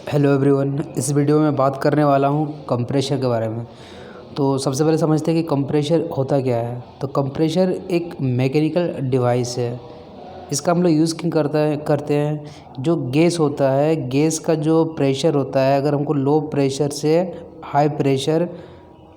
Hello everyone. इस video में बात करने वाला हूँ कंप्रेशर के बारे में। तो सबसे पहले समझते हैं कि कंप्रेशर होता क्या है। तो कंप्रेशर एक मैकेनिकल डिवाइस है। इसका हम लोग यूज़ क्यों करते हैं। जो गैस होता है, गैस का जो प्रेशर होता है, अगर हमको लो प्रेशर से हाई प्रेशर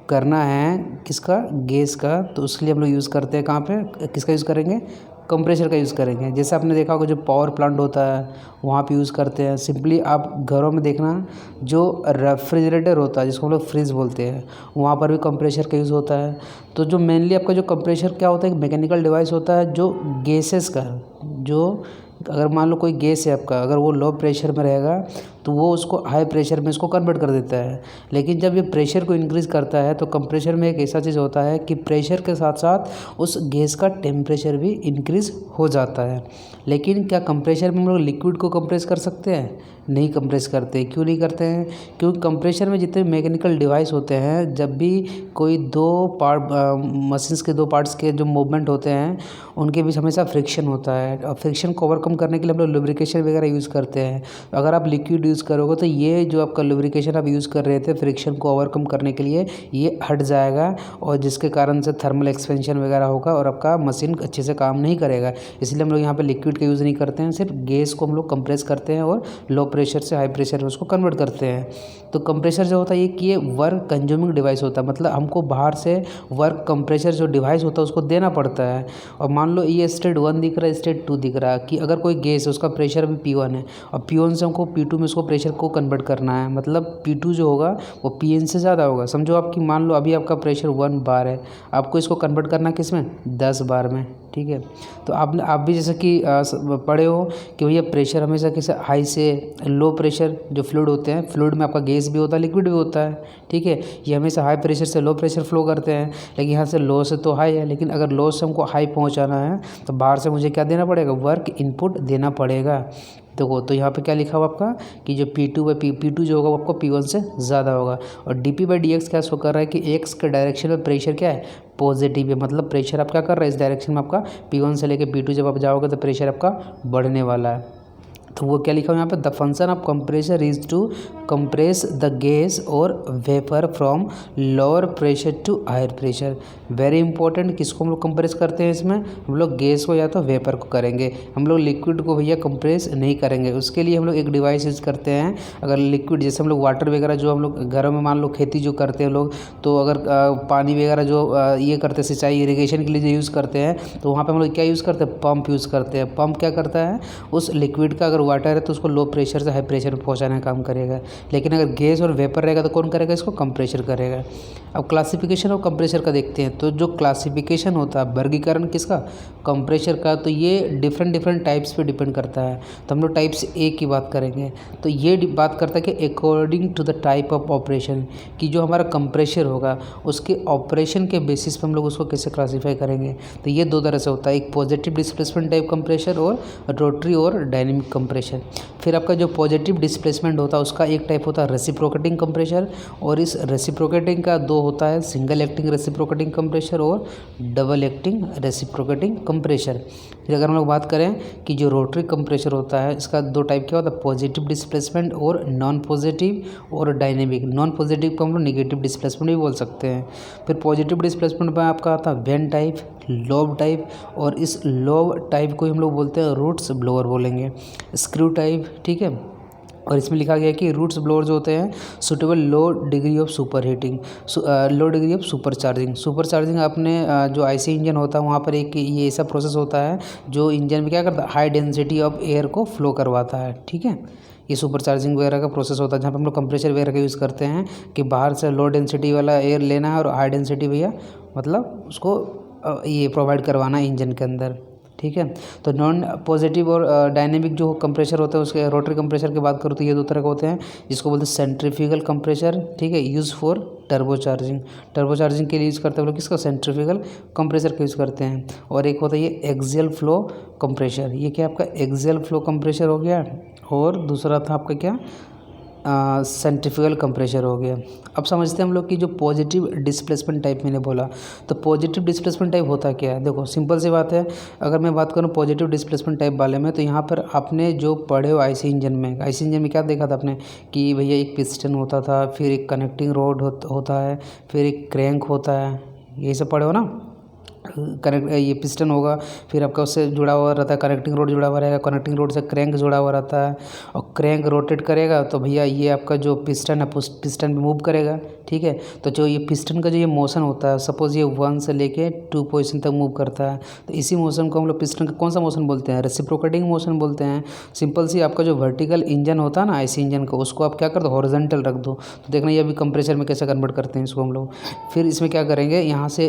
करना है किसका, गैस का, तो उसके लिए हम लोग यूज़ करते हैं कहाँ पे, किसका यूज़ करेंगे, कंप्रेशर का यूज़ करेंगे। जैसे आपने देखा होगा जो पावर प्लांट होता है वहाँ पे यूज़ करते हैं। सिंपली आप घरों में देखना, जो रेफ्रिजरेटर होता है जिसको हम लोग फ्रिज बोलते हैं, वहाँ पर भी कंप्रेशर का यूज़ होता है। तो जो मेनली आपका जो कंप्रेशर क्या होता है, एक मैकेनिकल डिवाइस होता है जो गैसेस का, जो अगर मान लो कोई गैस है आपका, अगर वो लो प्रेशर में रहेगा तो वो उसको हाई प्रेशर में इसको कन्वर्ट कर देता है। लेकिन जब ये प्रेशर को इंक्रीज़ करता है तो कंप्रेशर में एक ऐसा चीज़ होता है कि प्रेशर के साथ साथ उस गैस का टेम्परेचर भी इंक्रीज़ हो जाता है। लेकिन क्या कंप्रेशर में हम लोग लिक्विड को कंप्रेस कर सकते हैं? नहीं कंप्रेस करते। क्यों नहीं करते हैं? क्योंकि कंप्रेशर में जितने मैकेनिकल डिवाइस होते हैं, जब भी कोई दो पार्ट मशीन्स के दो पार्ट्स के जो मूवमेंट होते हैं उनके बीच हमेशा फ्रिक्शन होता है। और फ्रिक्शन को ओवरकम करने के लिए हम लोग लुब्रिकेशन वगैरह यूज़ करते हैं। अगर आप लिक्विड यूज़ करोगे तो ये जो आपका लुब्रिकेशन आप यूज़ कर रहे थे फ्रिक्शन को ओवरकम करने के लिए, ये हट जाएगा और जिसके कारण से थर्मल एक्सपेंशन वगैरह होगा और आपका मशीन अच्छे से काम नहीं करेगा। इसलिए हम लोग यहाँ पे लिक्विड का यूज़ नहीं करते हैं, सिर्फ गैस को हम लोग कंप्रेस करते हैं और लो प्रेशर से हाई प्रेशर में उसको कन्वर्ट करते हैं। तो कंप्रेशर जो होता है कि ये वर्क कंज्यूमिंग डिवाइस होता है, मतलब हमको बाहर से वर्क कंप्रेशर जो डिवाइस होता है उसको देना पड़ता है। और मान लो ये स्टेट 1 दिख रहा है, स्टेट 2 दिख रहा है, कि अगर कोई गैस है उसका प्रेशर अभी P1 है और P1 से हमको P2 में उसको प्रेशर को कन्वर्ट करना है, मतलब P2 जो होगा वो Pn से ज़्यादा होगा। समझो आपकी, मान लो अभी आपका प्रेशर 1 बार है, आपको इसको कन्वर्ट करना किस में, 10 बार में। ठीक है। तो आप भी जैसे कि पढ़े हो कि भैया प्रेशर हमेशा किसी हाई से लो प्रेशर जो फ्लूइड होते हैं, फ्लूइड में आपका गैस भी होता है लिक्विड भी होता है। ठीक है। ये हमेशा हाई प्रेशर से लो प्रेशर फ्लो करते हैं, लेकिन यहाँ से लो से तो हाई है। लेकिन अगर लो से हमको हाई पहुँचाना है तो बाहर से मुझे क्या देना पड़ेगा, वर्क इनपुट देना पड़ेगा। देखो तो यहाँ पे क्या लिखा हुआ आपका कि जो P2 जो होगा वो आपको P1 से ज़्यादा होगा। और dP/dx क्या शो कर रहा है कि x के डायरेक्शन में प्रेशर क्या है, पॉजिटिव है। मतलब प्रेशर आप क्या कर रहा है, इस डायरेक्शन में आपका P1 से लेके P2 जब आप जाओगे तो प्रेशर आपका बढ़ने वाला है। तो वो क्या लिखा हुआ यहाँ पे, the function of compressor is to compress the gas और vapour from lower pressure to higher pressure. Very important, किसको हम लोग कंप्रेस करते हैं इसमें, हम लोग गैस को या तो वेपर को करेंगे। हम लोग लिक्विड को भैया कंप्रेस नहीं करेंगे। उसके लिए हम लोग एक डिवाइस यूज़ करते हैं। अगर लिक्विड जैसे हम लोग वाटर वगैरह जो हम लोग घरों में मान लो खेती जो करते हैं लोग, तो अगर पानी वगैरह जो ये करते हैं सिंचाई इरीगेशन के लिए जो यूज़ करते हैं, तो वहाँ पर हम लोग क्या यूज़ करते हैं, पंप यूज़ करते हैं। पंप क्या करता है, उस लिक्विड का अगर वाटर है तो उसको लो प्रेशर से हाई प्रेशर में पहुंचाने का काम करेगा। लेकिन अगर गैस और वेपर रहेगा तो कौन करेगा, इसको कंप्रेशर करेगा। अब क्लासिफिकेशन ऑफ कंप्रेशर का देखते हैं। तो जो क्लासिफिकेशन होता है, वर्गीकरण किसका, कंप्रेशर का, तो ये डिफरेंट टाइप्स पे डिपेंड करता है। तो हम लोग टाइप्स ए की बात करेंगे। तो ये बात करता है कि according to the type of operation, कि जो हमारा कंप्रेशर होगा उसके ऑपरेशन के बेसिस पे हम लोग उसको कैसे क्लासीफाई करेंगे। तो ये दो तरह से होता है, एक पॉजिटिव डिस्प्लेसमेंट टाइप कंप्रेशर और रोटरी और डायनेमिक कंप्रेशर। फिर आपका जो पॉजिटिव डिस्प्लेसमेंट होता है उसका एक टाइप होता है रेसिप्रोकेटिंग कंप्रेशर, और इस रेसिप्रोकेटिंग का दो होता है, सिंगल एक्टिंग रेसिप्रोकेटिंग कंप्रेशर और डबल एक्टिंग रेसिप्रोकेटिंग कंप्रेशर। फिर अगर हम लोग बात करें कि जो रोटरी कंप्रेशर होता है इसका दो टाइप क्या होता है, पॉजिटिव डिस्प्लेसमेंट और नॉन पॉजिटिव और डायनेमिक। नॉन पॉजिटिव को हम लोग निगेटिव डिस्प्लेसमेंट भी बोल सकते हैं। फिर पॉजिटिव डिस्प्लेसमेंट में आपका आता है वेन टाइप, लोब टाइप, और इस लोब टाइप को हम लोग बोलते हैं रूट्स ब्लोअर बोलेंगे, स्क्रू टाइप। ठीक है। और इसमें लिखा गया है कि रूट्स ब्लोअर जो होते हैं suitable low degree of super heating, low degree of super charging. Super charging आपने जो आईसी इंजन होता है वहाँ पर एक ये ऐसा प्रोसेस होता है जो इंजन में क्या करता है, हाई डेंसिटी ऑफ एयर को फ्लो करवाता है। ठीक है। ये सुपर चार्जिंग वगैरह का प्रोसेस होता है जहाँ पे हम लोग कंप्रेशर वगैरह का यूज़ करते हैं कि बाहर से लो डेंसिटी वाला एयर लेना है और हाई डेंसिटी भैया मतलब उसको ये प्रोवाइड करवाना है इंजन के अंदर। ठीक है। तो नॉन पॉजिटिव और डायनेमिक जो कंप्रेशर होते हैं उसके रोटरी कंप्रेशर की बात करूँ तो ये दो तरह के होते हैं, जिसको बोलते हैं सेंट्रीफ्यूगल कंप्रेशर। ठीक है। Use for turbo charging, turbo charging के लिए यूज़ करते हैं हम लोग किसका, सेंट्रीफ्यूगल कंप्रेशर का यूज़ करते हैं। और एक होता है ये एक्सियल फ्लो कंप्रेशर, ये क्या आपका एक्सियल फ्लो कंप्रेशर हो गया। और दूसरा था आपका क्या, सेंट्रीफ्यूगल कंप्रेशर हो गया। अब समझते हैं हम लोग कि जो पॉजिटिव डिस्प्लेसमेंट टाइप मैंने बोला, तो पॉजिटिव डिस्प्लेसमेंट टाइप होता क्या है। देखो सिंपल सी बात है, अगर मैं बात करूँ पॉजिटिव डिस्प्लेसमेंट टाइप वाले में, तो यहाँ पर आपने जो पढ़े हो आईसी इंजन में क्या देखा था आपने कि भैया एक पिस्टन होता था, फिर एक कनेक्टिंग रोड होता है, फिर एक क्रैंक होता है, यही सब पढ़े हो ना। कनेक्ट ये पिस्टन होगा, फिर आपका उससे जुड़ा हुआ रहता है, कनेक्टिंग रोड जुड़ा हुआ रहेगा, कनेक्टिंग रोड से क्रैंक जुड़ा हुआ रहता है, और क्रैंक रोटेट करेगा तो भैया ये आपका जो पिस्टन है पिस्टन भी मूव करेगा। ठीक है, तो जो ये पिस्टन का जो ये मोशन होता है, सपोज़ ये 1 से लेके 2 पोजीशन तक मूव करता है, तो इसी मोशन को हम लोग पिस्टन का कौन सा मोशन बोलते हैं, रेसिप्रोकेटिंग मोशन बोलते हैं। सिंपल सी आपका जो वर्टिकल इंजन होता है ना आईसी इंजन का, उसको आप क्या कर दो, हॉरिजॉन्टल रख दो। तो देखना ये अभी कंप्रेसर में कैसे कन्वर्ट करते हैं इसको हम लोग। फिर इसमें क्या करेंगे, यहाँ से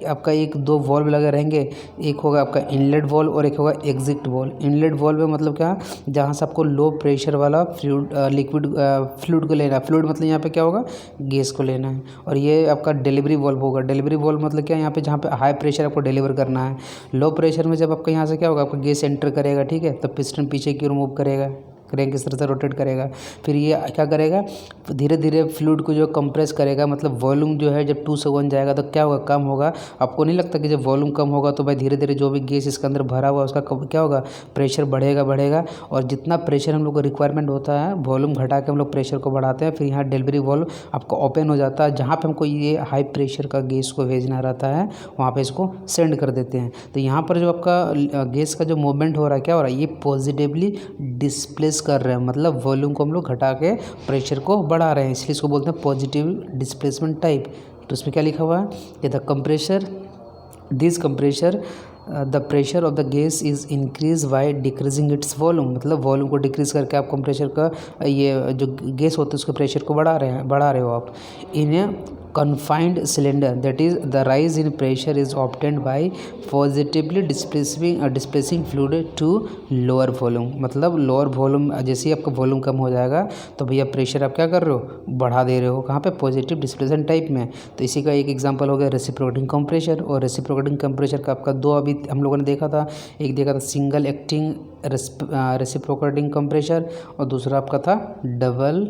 आपका एक 2 वॉल्व लगे रहेंगे, एक होगा आपका इनलेट वॉल्व और एक होगा एग्जिट वॉल्व। इनलेट वॉल्व में मतलब क्या, जहाँ से आपको लो प्रेशर वाला फ्लूइड को लेना है, फ्लूइड मतलब यहाँ पे क्या होगा, गैस को लेना है। और ये आपका डिलीवरी वॉल्व होगा। डिलीवरी वॉल्व मतलब क्या, यहाँ पे जहाँ पे हाई प्रेशर आपको डिलीवर करना है। लो प्रेशर में जब आपका यहाँ से क्या होगा, आपका गैस एंटर करेगा, ठीक है, तब पिस्टन पीछे की ओर मूव करेगा, क्रैंक इस तरह से रोटेट करेगा। फिर ये क्या करेगा, धीरे धीरे फ्लूइड को जो कंप्रेस करेगा, मतलब वॉल्यूम जो है जब 2 से 1 जाएगा तो क्या होगा, कम होगा। आपको नहीं लगता कि जब वॉल्यूम कम होगा तो भाई धीरे धीरे जो भी गैस इसके अंदर भरा हुआ उसका क्या होगा, प्रेशर बढ़ेगा। और जितना प्रेशर हम लोग को रिक्वायरमेंट होता है, वॉल्यूम घटा के हम लोग प्रेशर को बढ़ाते हैं। फिर यहाँ डिलीवरी वॉल्व आपका ओपन हो जाता है, जहाँ पर हमको ये हाई प्रेशर का गैस को भेजना रहता है वहाँ पर इसको सेंड कर देते हैं। तो यहाँ पर जो आपका गैस का जो मूवमेंट हो रहा है, क्या हो रहा है, ये पॉजिटिवली डिस्प्लेस कर रहे हैं, मतलब वॉल्यूम को हम लोग घटा के प्रेशर को बढ़ा रहे हैं, इसलिए इसको बोलते हैं पॉजिटिव डिस्प्लेसमेंट टाइप। तो इसमें क्या लिखा हुआ है, कि the compressor the pressure of the gas is increase by decreasing its volume, मतलब वॉल्यूम को डिक्रीज करके आप कंप्रेशर का ये जो गैस होता है उसके प्रेशर को बढ़ा रहे हो आप। इन ए confined cylinder, that is the rise in pressure is obtained by positively displacing fluid to lower volume, मतलब लोअर वॉल्यूम, जैसे ही आपका वॉल्यूम कम हो जाएगा तो भैया प्रेशर आप क्या कर रहे हो, बढ़ा दे रहे हो, कहाँ पे, पॉजिटिव डिस्प्लेसमेंट टाइप में। तो इसी का एक एग्जांपल हो गया रेसिप्रोकेटिंग कंप्रेशर। और रेसिप्रोकेटिंग कंप्रेशर का आपका 2 अभी हम लोगों ने देखा था, एक देखा था सिंगल एक्टिंग रेसिप्रोकेटिंग कंप्रेशर और दूसरा आपका था डबल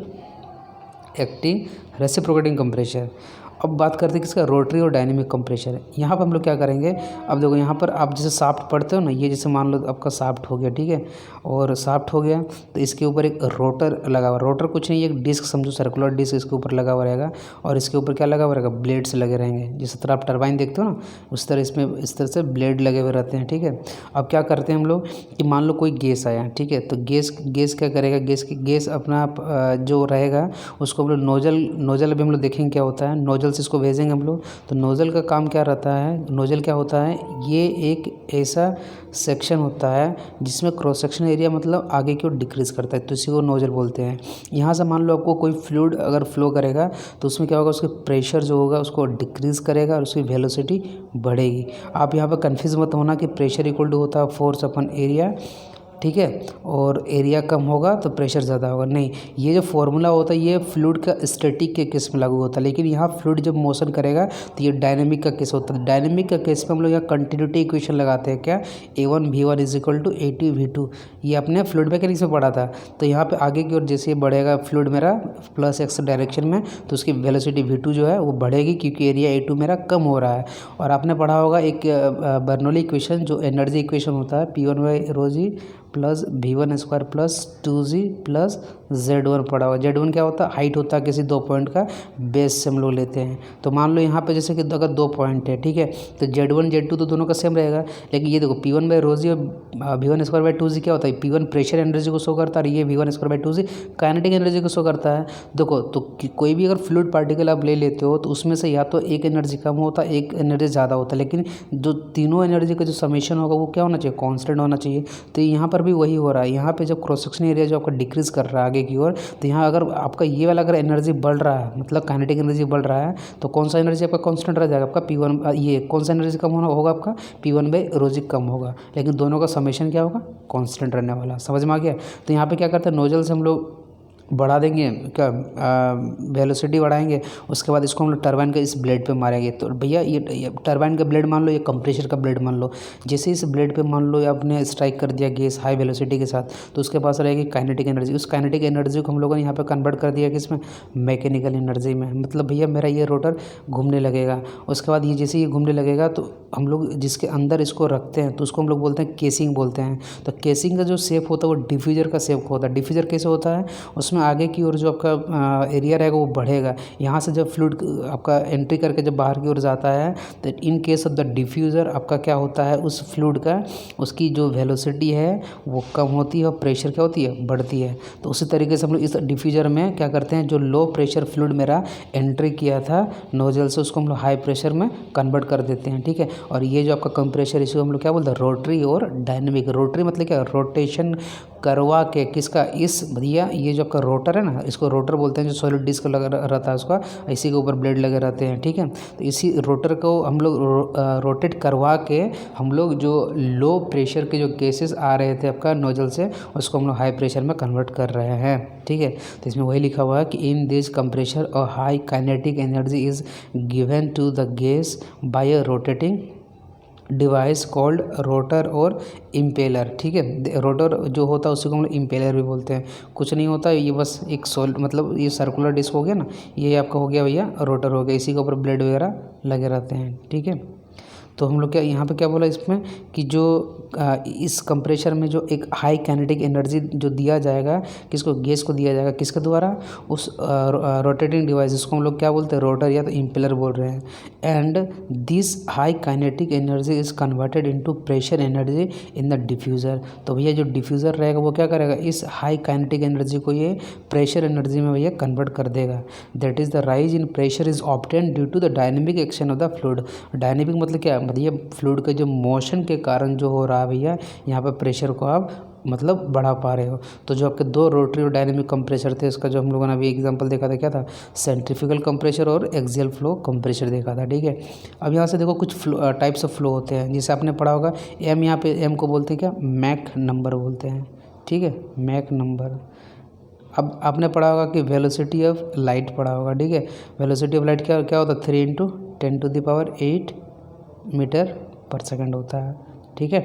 एक्टिंग रेसिप्रोकेटिंग कंप्रेशर। अब बात करते हैं किसका, रोटरी और डायनेमिक कंप्रेशर। यहाँ पर हम लोग क्या करेंगे, अब देखो यहाँ पर आप जैसे शाफ्ट पढ़ते हो ना, ये जैसे मान लो आपका शाफ्ट हो गया, ठीक है, और शाफ्ट हो गया तो इसके ऊपर एक रोटर लगा हुआ, रोटर कुछ नहीं, एक डिस्क समझो, सर्कुलर डिस्क इसके ऊपर लगा हुआ रहेगा, और इसके ऊपर क्या लगा हुआ रहेगा, ब्लेड्स लगे रहेंगे। जिस तरह आप टरबाइन देखते हो ना, उस तरह इसमें इस तरह से ब्लेड लगे हुए रहते हैं, ठीक है। अब क्या करते हैं हम लोग कि मान लो कोई गैस आया, ठीक है, तो गैस क्या करेगा, गैस अपना जो रहेगा उसको हम लोग नोजल अभी हम लोग देखेंगे क्या होता है, नोजल से इसको भेजेंगे हम लोग। तो नोज़ल का काम क्या रहता है, नोज़ल क्या होता है, ये एक ऐसा सेक्शन होता है जिसमें क्रॉस सेक्शन एरिया मतलब आगे की ओर डिक्रीज़ करता है, तो इसी को नोज़ल बोलते हैं। यहाँ से मान लो आपको कोई फ्लूइड अगर फ्लो करेगा तो उसमें क्या होगा, उसके प्रेशर जो होगा उसको डिक्रीज़ करेगा और उसकी वेलोसिटी बढ़ेगी। आप यहाँ पर कन्फ्यूज़ मत होना कि प्रेशर इक्वल टू होता है फोर्स अपन एरिया, ठीक है, और एरिया कम होगा तो प्रेशर ज़्यादा होगा, नहीं, ये जो फॉर्मूला होता है ये फ्लूइड का स्टैटिक के केस में लागू होता है, लेकिन यहाँ फ्लूइड जब मोशन करेगा तो ये डायनेमिक का केस होता है। डायनेमिक का केस में हम लोग यहाँ कंटिन्यूटी इक्वेशन लगाते हैं, क्या, A1 V1 is equal to A2 V2, ये अपने फ्लूइड मैकेनिक्स में पढ़ा था। तो यहाँ पे आगे की ओर जैसे बढ़ेगा फ्लूइड मेरा प्लस x डायरेक्शन में, तो उसकी वेलोसिटी V2 जो है वो बढ़ेगी क्योंकि एरिया A2 मेरा कम हो रहा है। और आपने पढ़ा होगा एक बर्नौली इक्वेशन जो एनर्जी इक्वेशन होता है, P1/ρg plus V1 square plus 2G plus Z1 पड़ा हुआ। Z1 क्या होता है, हाइट होता है किसी 2 पॉइंट का, बेस से हम लोग लेते हैं। तो मान लो यहाँ पे जैसे कि अगर 2 पॉइंट है, ठीक है, तो Z1 Z2 तो दोनों का सेम रहेगा, लेकिन ये देखो P1/ρg और V1 स्क्वायर 2G क्या होता है, P1 प्रेशर एनर्जी को शो करता है और ये V1 square 2G kinetic energy को शो करता है। देखो तो कोई भी अगर फ्लूइड पार्टिकल आप ले लेते हो तो उसमें से या तो एक एनर्जी कम होता है, एक एनर्जी ज़्यादा होता है, लेकिन जो तीनों एनर्जी का जो समेशन होगा वो क्या होना चाहिए, कॉन्स्टेंट होना चाहिए। तो यहाँ पर भी वही हो रहा है, यहाँ पे जब क्रॉस सेक्शन एरिया जो आपका डिक्रीज़ कर रहा है आगे की ओर, तो यहाँ अगर आपका ये वाला अगर एनर्जी बढ़ रहा है, मतलब काइनेटिक एनर्जी बढ़ रहा है, तो कौन सा एनर्जी आपका कांस्टेंट रह जाएगा, आपका P1, ये कौन सा एनर्जी कम होगा आपका P1/ρg कम होगा, लेकिन दोनों का समेशन क्या होगा, कांस्टेंट रहने वाला। समझ में आ गया। तो यहाँ पे क्या करते हैं, नोजल से हम लोग बढ़ा देंगे क्या, वेलोसिटी बढ़ाएंगे, उसके बाद इसको हम लोग टरबाइन के इस ब्लेड पे मारेंगे। तो भैया ये टरबाइन का ब्लेड मान लो, ये कंप्रेसर का ब्लेड मान लो, जैसे इस ब्लेड पे मान लो आपने स्ट्राइक कर दिया गैस हाई वेलोसिटी के साथ, तो उसके पास रहेगी काइनेटिक एनर्जी। उस काइनेटिक एनर्जी को हम लोगों ने यहाँ पे कन्वर्ट कर दिया किसमें, मैकेनिकल एनर्जी में। मतलब भैया मेरा ये रोटर घूमने लगेगा, उसके बाद ये जैसे ये घूमने लगेगा तो हम लोग जिसके अंदर इसको रखते हैं तो उसको हम लोग बोलते हैं केसिंग बोलते हैं। तो केसिंग का जो शेप होता है वो डिफ्यूजर का शेप होता है। डिफ्यूजर कैसे होता है, उसमें आगे की ओर जो आपका एरिया रहेगा वो बढ़ेगा। यहाँ से जब फ्लूइड आपका एंट्री करके जब बाहर की ओर जाता है तो in case of the diffuser आपका क्या होता है, उस फ्लूइड का उसकी जो वेलोसिटी है वो कम होती है और प्रेशर क्या होती है, बढ़ती है। तो उसी तरीके से हम लोग इस डिफ्यूज़र में क्या करते हैं, जो लो प्रेशर फ्लूइड मेरा एंट्री किया था नोजल से, उसको हम लोग हाई प्रेशर में कन्वर्ट कर देते हैं। ठीक है, और ये जो आपका कंप्रेशर इसको हम लोग क्या बोलते हैं, रोटरी और डायनेमिक। रोटरी मतलब क्या, रोटेशन करवा के किसका, इस भैया ये जो आपका रोटर है ना, इसको रोटर बोलते हैं, जो सॉलिड डिस्क लगा रहता है उसका, इसी के ऊपर ब्लेड लगे रहते हैं। ठीक है, तो इसी रोटर को हम लोग रोटेट करवा के हम लोग जो लो प्रेशर के जो केसेस आ रहे थे आपका नोजल से, उसको हम लोग हाई प्रेशर में कन्वर्ट कर रहे हैं। ठीक है, तो इसमें वही लिखा हुआ है कि इन दिस कंप्रेशर और high kinetic energy is given to the gas by a rotating device called rotor और इम्पेलर। ठीक है, रोटर जो होता है उसी को हम लोग इम्पेलर भी बोलते हैं। कुछ नहीं होता, ये बस एक मतलब ये सर्कुलर डिस्क हो गया ना, ये आपका हो गया भैया रोटर हो गया, इसी के ऊपर ब्लेड वगैरह लगे रहते हैं। ठीक है, तो हम लोग क्या यहाँ पे क्या बोला इसमें कि जो इस कंप्रेशर में जो एक हाई काइनेटिक एनर्जी जो दिया जाएगा, किसको, गैस को दिया जाएगा, किसके द्वारा, उस रोटेटिंग डिवाइस, इसको हम लोग क्या बोलते हैं, रोटर या तो इम्पेलर बोल रहे हैं। And this high kinetic energy is converted into pressure energy in the diffuser. तो भैया जो डिफ्यूज़र रहेगा वो क्या करेगा, इस हाई काइनेटिक एनर्जी को ये प्रेशर एनर्जी में भैया कन्वर्ट कर देगा। That is the rise in pressure is obtain due to the dynamic action of the fluid. Dynamic मतलब क्या, मतलब फ्लूइड के जो मोशन के कारण जो हो रहा है भैया, यहाँ पर प्रेशर को आप मतलब बढ़ा पा रहे हो। तो जो आपके दो रोटरी और डायनेमिक कंप्रेशर थे, इसका जो हम लोगों ने अभी एग्जांपल देखा था क्या था, सेंट्रीफ्यूगल कंप्रेशर और एक्सियल फ्लो कंप्रेशर देखा था। ठीक है, अब यहाँ से देखो कुछ टाइप्स ऑफ फ्लो होते हैं, जैसे आपने पढ़ा होगा एम, यहाँ पे एम को बोलते हैं क्या, मैक नंबर बोलते हैं। ठीक है, मैक नंबर। अब आपने पढ़ा होगा कि वेलोसिटी ऑफ लाइट पढ़ा होगा। ठीक है, वेलोसिटी ऑफ लाइट क्या क्या होता है, 3 × 10⁸ मीटर पर सेकंड होता है। ठीक है,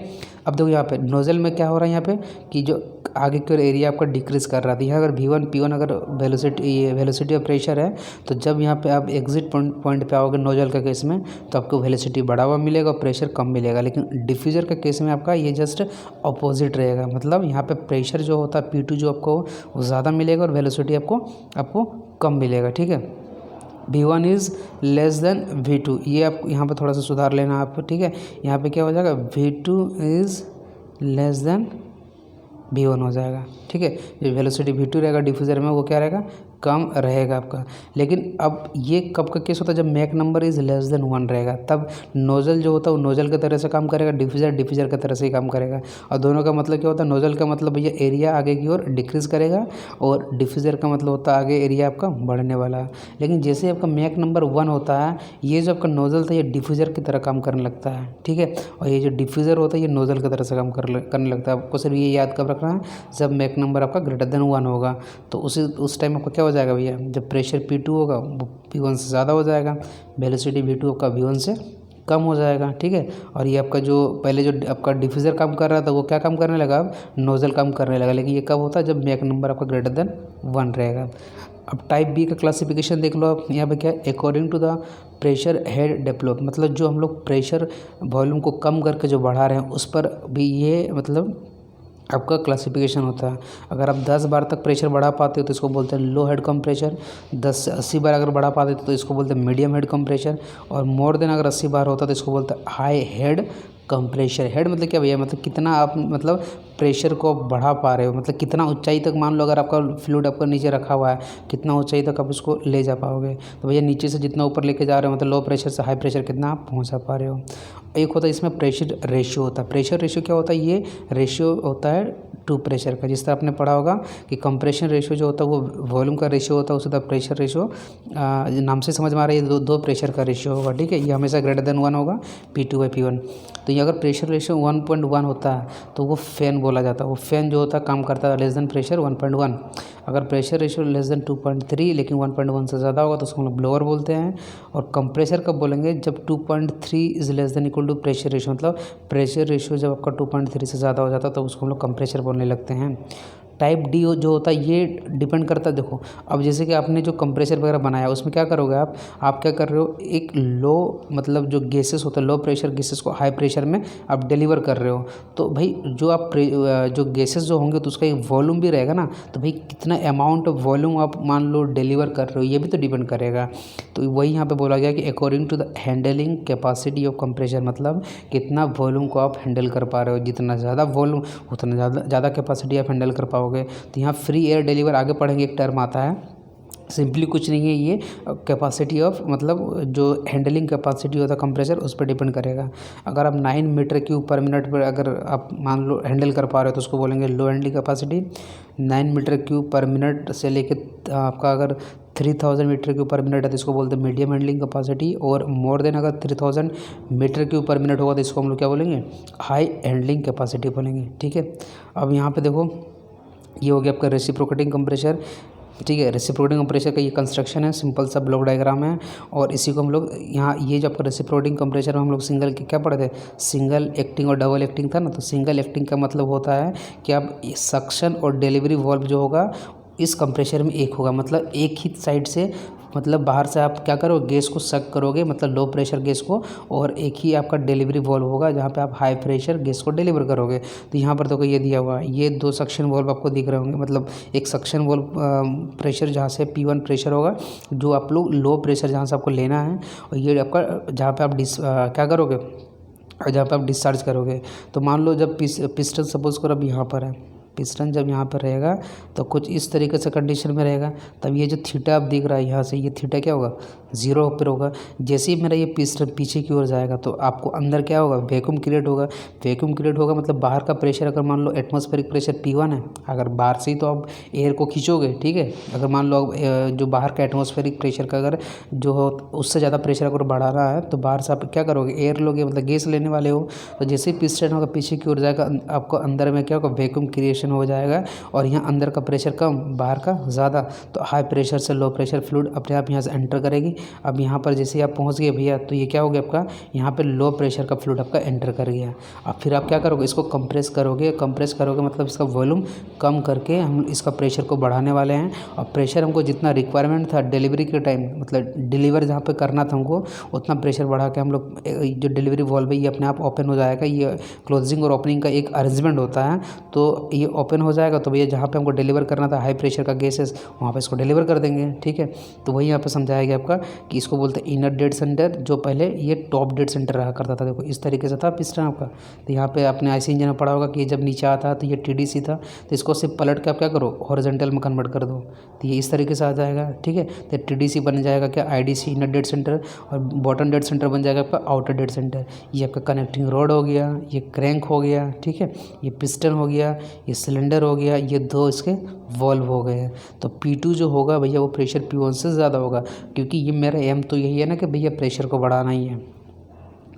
अब देखो यहाँ पे नोजल में क्या हो रहा है, यहाँ पे कि जो आगे का एरिया आपका डिक्रीज़ कर रहा था। यहाँ अगर V1 P1 अगर वेलोसिटी ऑफ प्रेशर है, तो जब यहाँ पे आप एग्जिट पॉइंट पे आओगे नोजल का केस में, तो आपको वेलोसिटी बढ़ा हुआ मिलेगा और प्रेशर कम मिलेगा। लेकिन डिफ्यूज़र का केस में आपका ये जस्ट अपोजिट रहेगा। मतलब यहाँ पे प्रेशर जो होता है P2 जो आपको वो ज़्यादा मिलेगा और वेलोसिटी आपको कम मिलेगा। ठीक है, V1 is less then V2, ये आप यहाँ पे थोड़ा सा सुधार लेना आप। ठीक है, यहाँ पे क्या हो जाएगा, V2 is less then V1 हो जाएगा। ठीक है, जो वेलोसिटी V2 रहेगा डिफ्यूज़र में वो क्या रहेगा, कम रहेगा आपका। लेकिन अब ये कब का केस होता है, जब Mach number is less then 1 रहेगा, तब नोज़ल जो होता है वो नोज़ल की तरह से काम करेगा, डिफ्यूज़र की तरह से ही काम करेगा। और दोनों का मतलब क्या होता है, नोज़ल का मतलब भैया एरिया आगे की ओर डिक्रीज़ करेगा और डिफ्यूज़र का मतलब होता है आगे एरिया आपका बढ़ने वाला है। लेकिन जैसे आपका मैक नंबर 1 होता है, ये जो आपका नोज़ल था ये डिफ्यूज़र की तरह काम करने लगता है। ठीक है, और ये जो डिफ्यूज़र होता है ये नोज़ल की तरह से काम करने लगता है। आपको सिर्फ ये याद कब रखना है, जब मैक नंबर आपका ग्रेटर देन 1 होगा, तो उस टाइम आपका क्या हो जाएगा भैया, जब प्रेशर P2 होगा वो P1 से ज़्यादा हो जाएगा, वेलोसिटी V2 आपका V1 से कम हो जाएगा। ठीक है, और ये आपका जो पहले जो आपका डिफ्यूज़र काम कर रहा था वो क्या काम करने लगा, अब नोज़ल काम करने लगा। लेकिन ये कब होता है, जब मैक नंबर आपका ग्रेटर देन 1 रहेगा। अब टाइप बी का क्लासिफिकेशन देख लो आप, यहाँ पे क्या है, according to the pressure head develop, मतलब जो हम लोग प्रेशर वॉल्यूम को कम करके जो बढ़ा रहे हैं उस पर भी ये मतलब आपका क्लासिफिकेशन होता है। अगर आप 10 बार तक प्रेशर बढ़ा पाते हो तो इसको बोलते हैं लो हेड कंप्रेशर। 10 से 80 बार अगर बढ़ा पाते हो तो इसको बोलते हैं मीडियम हेड कंप्रेशर। और मोर देन अगर 80 बार होता तो इसको बोलते हैं हाई हेड कंप्रेशर। हेड मतलब क्या भैया, मतलब कितना आप मतलब प्रेशर को बढ़ा पा रहे हो, मतलब कितना ऊंचाई तक, मान लो अगर आपका फ्लूइड आपका नीचे रखा हुआ है, कितना ऊंचाई तक आप उसको ले जा पाओगे। तो भैया नीचे से जितना ऊपर लेके जा रहे हो, मतलब लो प्रेशर से हाई प्रेशर कितना आप पहुंचा पा रहे हो। एक होता है इसमें प्रेशर रेशियो होता है। प्रेशर रेशियो क्या होता है, ये रेशियो होता है टू प्रेशर का। जिस तरह आपने पढ़ा होगा कि कंप्रेशन रेशियो जो होता है वो वॉल्यूम का रेशियो होता है, उसी तरह प्रेशर रेशियो नाम से समझ में आ रहा है, ये दो प्रेशर का रेशियो होगा। ठीक है, ये हमेशा ग्रेटर देन 1 होगा, P2/P1। तो ये अगर प्रेशर रेशियो 1.1 होता है तो वो फैन बोला जाता है। वो फैन जो होता है काम करता है लेस देन प्रेशर 1.1। अगर प्रेशर रेशियो लेस देन 2.3 लेकिन 1.1 से ज़्यादा होगा तो उसको हम लोग ब्लोअर बोलते हैं। और कंप्रेसर कब बोलेंगे, जब 2.3 is less than equal to pressure ratio, मतलब प्रेशर रेशियो जब आपका 2.3 से ज़्यादा हो जाता है तो उसको हम लोग कंप्रेसर बोलने लगते हैं। टाइप डी जो होता है ये डिपेंड करता है, देखो अब जैसे कि आपने जो कंप्रेसर वगैरह बनाया उसमें क्या करोगे आप क्या कर रहे हो, एक लो मतलब जो गैसेस होता है लो प्रेशर गैसेस को हाई प्रेशर में आप डिलीवर कर रहे हो। तो भाई जो आप जो गैसेस जो होंगे तो उसका एक वॉल्यूम भी रहेगा ना, तो भाई कितना अमाउंट ऑफ वॉल्यूम आप मान लो डिलीवर कर रहे हो ये भी तो डिपेंड करेगा। तो वही यहाँ पे बोला गया कि according to the handling capacity of compressor, मतलब कितना वॉल्यूम को आप हैंडल कर पा रहे हो, जितना ज़्यादा वॉल्यूम उतना ज़्यादा कैपेसिटी आप हैंडल कर पाओगे। तो यहाँ फ्री एयर डिलीवर आगे पढ़ेंगे एक टर्म आता है, सिंपली कुछ नहीं है ये कैपेसिटी ऑफ मतलब जो हैंडलिंग कैपेसिटी होता है कंप्रेसर उस पर डिपेंड करेगा। अगर आप 9 मीटर क्यूब पर मिनट पर अगर आप मान लो हैंडल कर पा रहे हो तो उसको बोलेंगे low handling capacity. 9 metre cube per minute से लेके आपका अगर 3000 मीटर क्यूब पर मिनट है तो इसको बोलते हैं मीडियम हैंडलिंग कैपेसिटी। और मोर देन अगर 3000 मीटर क्यूब पर मिनट होगा तो इसको हम लोग क्या बोलेंगे, हाई हैंडलिंग कैपेसिटी बोलेंगे। ठीक है, अब यहाँ पे देखो ये हो गया आपका रेसिप्रोकेटिंग कंप्रेसर। ठीक है, रेसिप्रोकेटिंग कंप्रेसर का ये कंस्ट्रक्शन है, सिंपल सा ब्लॉक डायग्राम है। और इसी को हम लोग यहाँ ये जो आपका रेसिप्रोकेटिंग कंप्रेसर में हम लोग सिंगल के क्या पढ़े थे, सिंगल एक्टिंग और डबल एक्टिंग था ना। तो सिंगल एक्टिंग का मतलब होता है कि आप सक्शन और डिलीवरी वाल्व जो होगा इस कंप्रेसर में एक होगा, मतलब एक ही साइड से मतलब बाहर से आप क्या करोगे गैस को सक करोगे, मतलब लो प्रेशर गैस को, और एक ही आपका डिलीवरी वाल्व होगा जहाँ पे आप हाई प्रेशर गैस को डिलीवर करोगे। तो यहाँ पर तो ये दिया हुआ है, ये 2 सक्शन वाल्व आपको दिख रहे होंगे, मतलब एक सक्शन वाल्व प्रेशर जहाँ से P1 प्रेशर होगा जो आप लोग लो प्रेशर जहाँ से आपको लेना है, और ये आपका जहाँ पर आप क्या करोगे जहाँ पर आप डिस्चार्ज करोगे। तो मान लो जब पिस्टन सपोज करो अब यहाँ पर है, पिस्टन जब यहाँ पर रहेगा तो कुछ इस तरीके से कंडीशन में रहेगा, तब ये जो थीटा आप दिख रहा है यहाँ से, ये थीटा क्या होगा 0 पर होगा। जैसे ही मेरा ये पिस्टन पीछे की ओर जाएगा तो आपको अंदर क्या होगा, वैक्यूम क्रिएट होगा। वैक्यूम क्रिएट होगा मतलब बाहर का प्रेशर, अगर मान लो एटमॉस्फेरिक प्रेशर P1 है, अगर बाहर से ही तो आप एयर को खींचोगे। ठीक है, अगर मान लो जो बाहर का एटमॉस्फेरिक प्रेशर का अगर जो हो उससे ज़्यादा प्रेशर अगर बढ़ाना है तो बाहर से आप क्या करोगे, एयर लोगे, मतलब गैस लेने वाले हो। तो जैसे ही पिस्टन होगा पीछे की ओर जाएगा आपको अंदर में क्या होगा, वैक्यूम क्रिएशन हो जाएगा, और यहाँ अंदर का प्रेशर कम बाहर का ज़्यादा, तो हाई प्रेशर से लो प्रेशर फ्लूइड अपने आप यहाँ से एंटर करेगी। अब यहाँ पर जैसे आप पहुँच गए भैया तो ये क्या हो गया आपका, यहाँ पे लो प्रेशर का फ्लूइड आपका एंटर कर गया। अब फिर आप क्या करोगे, इसको कंप्रेस करोगे। कंप्रेस करोगे मतलब इसका वॉल्यूम कम करके हम इसका प्रेशर को बढ़ाने वाले हैं। और प्रेशर हमको जितना रिक्वायरमेंट था डिलीवरी के टाइम, मतलब डिलीवर जहाँ पे करना था हमको उतना प्रेशर बढ़ा के हम लोग जो डिलीवरी वॉल्व है ये अपने आप ओपन हो जाएगा। ये क्लोजिंग और ओपनिंग का एक अरेंजमेंट होता है, तो ये ओपन हो जाएगा तो भैया जहाँ पे हमको डिलीवर करना था हाई प्रेशर का गैसेस वहाँ पे इसको डिलीवर कर देंगे। ठीक है, तो वही यहाँ पे समझाया गया आपका कि इसको बोलते हैं इनर डेड सेंटर, जो पहले ये टॉप डेड सेंटर रहा करता था। देखो इस तरीके से था पिस्टन आपका। तो यहाँ पे आपने आईसी इंजन में पढ़ा होगा कि जब नीचे आता है तो ये TDC था, तो इसको सिर्फ पलट के आप क्या करो हॉरिजॉन्टल में कन्वर्ट कर दो, तो ये इस तरीके से आ जाएगा। ठीक है, तो TDC बन जाएगा क्या IDC इनर डेड सेंटर, और बॉटम डेड सेंटर बन जाएगा आपका आउटर डेड सेंटर। ये आपका कनेक्टिंग रोड हो गया, ये क्रैंक हो गया, ठीक है, ये पिस्टन हो गया, ये सिलेंडर हो गया, ये 2 इसके वॉल्व हो गए। तो P2 जो होगा भैया वो प्रेशर P1 से ज़्यादा होगा, क्योंकि ये मेरा एम तो यही है ना कि भैया प्रेशर को बढ़ाना ही है।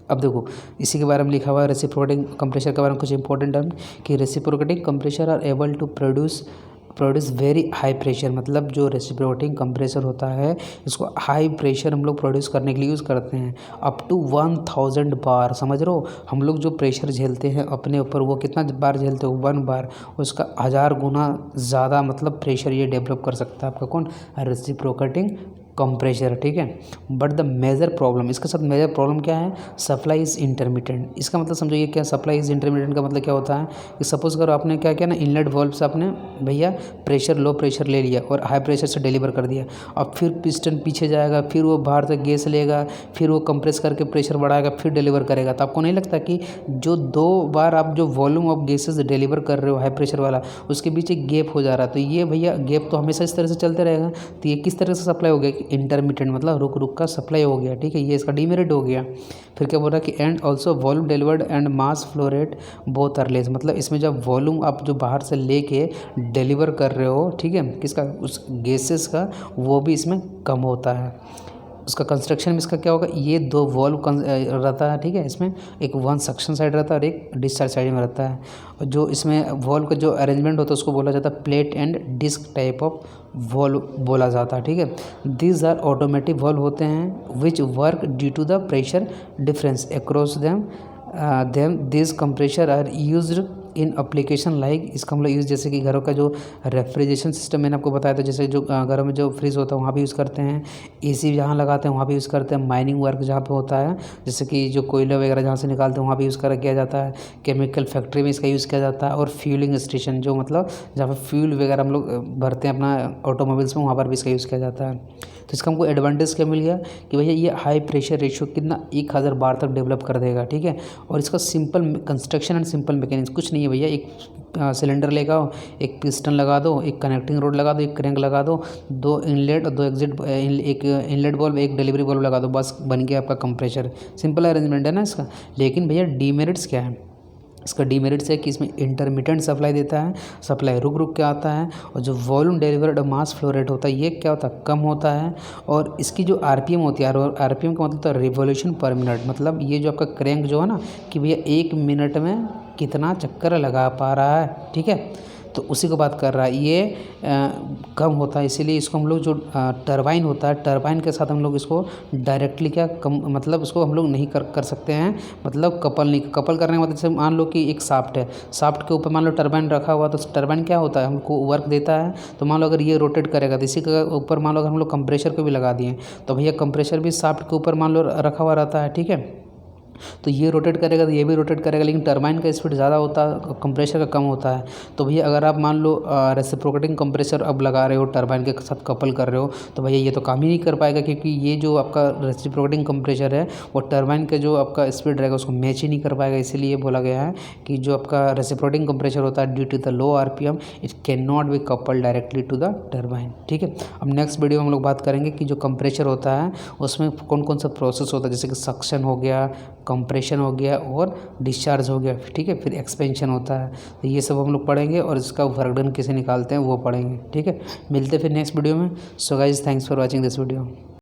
अब देखो इसी के बारे में लिखा हुआ है रेसिप्रोकेटिंग कंप्रेसर के बारे में कुछ इंपॉर्टेंट टर्म, कि reciprocating compressor are able to produce very high pressure, मतलब जो रेसिप्रोकेटिंग कंप्रेसर होता है इसको हाई प्रेशर हम लोग प्रोड्यूस करने के लिए यूज़ करते हैं, अप टू 1000 बार। समझ रहे हो, हम लोग जो प्रेशर झेलते हैं अपने ऊपर वो कितना बार झेलते हो, 1 बार, उसका 1000 गुना ज़्यादा मतलब प्रेशर ये डेवलप कर सकता है आपका कौन, रेसिप्रोकेटिंग कंप्रेसर। ठीक है, बट द मेजर प्रॉब्लम, इसके साथ मेजर प्रॉब्लम क्या है, सप्लाई इज़ इंटरमिटेंट। इसका मतलब समझो ये क्या, सप्लाई इज़ इंटरमिटेंट का मतलब क्या होता है कि सपोज करो आपने क्या किया ना, इनलेट वाल्व से आपने भैया प्रेशर लो प्रेशर ले लिया और हाई प्रेशर से डिलीवर कर दिया। अब फिर पिस्टन पीछे जाएगा, फिर वो बाहर से गैस लेगा, फिर वो कंप्रेस करके प्रेशर बढ़ाएगा, फिर डिलीवर करेगा। तो आपको नहीं लगता कि जो 2 बार आप जो वॉल्यूम ऑफ गैसेज डिलीवर कर रहे हो हाई प्रेशर वाला, उसके बीच एक गैप हो जा रहा है, तो ये भैया गैप तो हमेशा इस तरह से चलते रहेगा। तो ये किस तरह से सप्लाई हो गया, इंटरमिटेंट, मतलब रुक रुक का सप्लाई हो गया। ठीक है, ये इसका डीमेरिट हो गया। फिर क्या बोल रहा है कि and also volume delivered and mass flow rate both are less, मतलब इसमें जब वॉल्यूम आप जो बाहर से लेके डिलीवर कर रहे हो, ठीक है, किसका, उस गैसेस का, वो भी इसमें कम होता है। उसका कंस्ट्रक्शन में इसका क्या होगा, ये 2 वॉल्व रहता है, ठीक है। इसमें एक वन सक्शन साइड रहता है और एक डिस्चार्ज साइड में रहता है। और जो इसमें वॉल्व का जो अरेंजमेंट होता है उसको बोला जाता है plate and disc type of valve बोला जाता है, ठीक है। दीज आर ऑटोमेटिक वॉल्व होते हैं which work due to the pressure difference across them this compressor are used in application like, इसका हम लोग यूज़ जैसे कि घरों का जो रेफ्रिजरेशन सिस्टम मैंने आपको बताया था, जैसे जो घरों में जो फ्रिज होता है वहाँ भी यूज़ करते हैं, एसी जहाँ लगाते हैं वहाँ भी यूज़ करते हैं, माइनिंग वर्क जहाँ पे होता है जैसे कि जो कोयला वगैरह जहाँ से निकालते हैं वहाँ भी यूज़ किया जाता है, केमिकल फैक्ट्री में इसका यूज़ किया जाता है, और फ्यूलिंग स्टेशन जो मतलब जहाँ पर फ्यूल वगैरह हम लोग भरते हैं अपना ऑटोमोबाइल्स में वहाँ पर भी इसका यूज़ किया जाता है। तो इसका हमको एडवांटेज क्या मिल गया कि भैया ये हाई प्रेशर रेशियो कितना 1000 बार तक डेवलप कर देगा, ठीक है। और इसका simple construction and simple mechanics कुछ नहीं है भैया, एक सिलेंडर लेगा, एक पिस्टन लगा दो, एक कनेक्टिंग रोड लगा दो, एक क्रैंक लगा दो, 2 इनलेट और 2 एग्जिट, एक इनलेट बल्ब, एक डिलीवरी बल्ब लगा दो, बस बन गया आपका कंप्रेशर। सिंपल अरेंजमेंट है ना इसका। लेकिन भैया डीमेरिट्स क्या है, इसका डीमेरिट्स है कि इसमें इंटरमिटेंट सप्लाई देता है, सप्लाई रुक रुक के आता है, और जो वॉल्यूम डिलीवर्ड मास फ्लो रेट होता है ये क्या होता है, कम होता है। और इसकी जो आरपीएम होती है, आरपीएम का मतलब तो रिवॉल्यूशन पर मिनट, मतलब ये जो आपका क्रैंक जो है ना कि भैया 1 मिनट में कितना चक्कर लगा पा रहा है, ठीक है, तो उसी को बात कर रहा है। ये कम होता है, इसीलिए इसको हम लोग जो टरबाइन होता है, टरबाइन के साथ हम लोग इसको डायरेक्टली क्या कम मतलब उसको हम लोग नहीं कर सकते हैं, मतलब कपल करने के मतलब जैसे मान लो कि एक शाफ्ट है, शाफ्ट के ऊपर मान लो टरबाइन रखा हुआ, तो टरबाइन क्या होता है हमको वर्क देता है। तो मान लो अगर ये रोटेट करेगा तो इसी के ऊपर मान लो अगर हम लोग कंप्रेशर को भी लगा दिए तो भैया कंप्रेशर भी शाफ्ट के ऊपर मान लो रखा हुआ रहता है, ठीक है। तो ये रोटेट करेगा तो ये भी रोटेट करेगा, लेकिन टरबाइन का स्पीड ज़्यादा होता है, कंप्रेसर का कम होता है। तो भैया अगर आप मान लो रेसिप्रोकेटिंग कंप्रेसर अब लगा रहे हो, टरबाइन के साथ कपल कर रहे हो, तो भैया ये तो काम ही नहीं कर पाएगा, क्योंकि ये जो आपका रेसिप्रोकेटिंग कंप्रेसर है वो टरबाइन का जो आपका स्पीड रहेगा उसको मैच ही नहीं कर पाएगा। इसीलिए बोला गया है कि जो आपका रेसिप्रोकेटिंग कंप्रेसर होता है due to the low RPM it can not be couple directly to the turbine, ठीक है। अब नेक्स्ट वीडियो में हम लोग बात करेंगे कि जो कंप्रेसर होता है उसमें कौन कौन सा प्रोसेस होता है, जैसे कि सक्शन हो गया, कंप्रेशन हो गया और डिस्चार्ज हो गया, ठीक है, फिर एक्सपेंशन होता है। तो ये सब हम लोग पढ़ेंगे और इसका वर्क डन कैसे निकालते हैं वो पढ़ेंगे, ठीक है। मिलते हैं फिर नेक्स्ट वीडियो में। So guys thanks for watching this video.